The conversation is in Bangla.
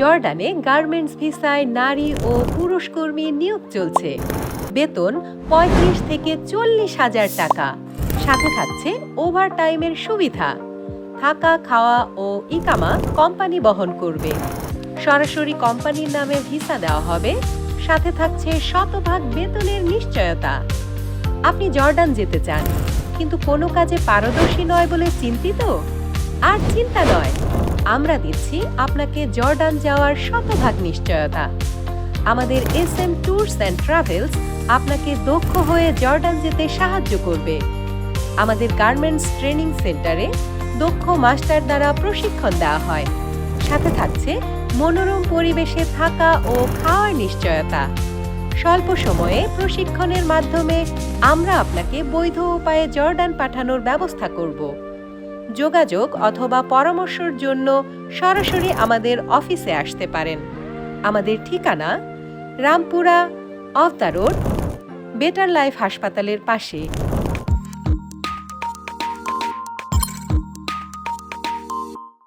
জর্ডানে গার্মেন্টস ভিসায় নারী ও পুরুষ কর্মী নিয়োগ চলছে। বেতন ৩৫ থেকে ৪০,০০০ টাকা। সাথে থাকছে ওভারটাইমের সুবিধা। থাকা, খাওয়া ও ইকামা কোম্পানি বহন করবে। সরাসরি কোম্পানির নামে ভিসা দেওয়া হবে। সাথে থাকছে শতভাগ বেতনের নিশ্চয়তা। আপনি জর্ডান যেতে চান, কিন্তু কোনো কাজে পারদর্শী নয় বলে চিন্তিত? আর চিন্তা নয়, আমরা দিচ্ছি আপনাকে জর্ডান যাওয়ার শতভাগ নিশ্চয়তা। আমাদের SM ট্যুরস অ্যান্ড ট্রাভেলস আপনাকে দক্ষ হয়ে জর্ডান যেতে সাহায্য করবে। আমাদের গার্মেন্টস ট্রেনিং সেন্টারে দক্ষ মাস্টার দ্বারা প্রশিক্ষণ দেওয়া হয়। সাথে থাকছে মনোরম পরিবেশে থাকা ও খাওয়ার নিশ্চয়তা। স্বল্প সময়ে প্রশিক্ষণের মাধ্যমে আমরা আপনাকে বৈধ উপায়ে জর্ডান পাঠানোর ব্যবস্থা করব। যোগাযোগ অথবা পরামর্শের জন্য সরাসরি আমাদের অফিসে আসতে পারেন। আমাদের ঠিকানা Rampura of the road, better life হাসপাতালের পাশে।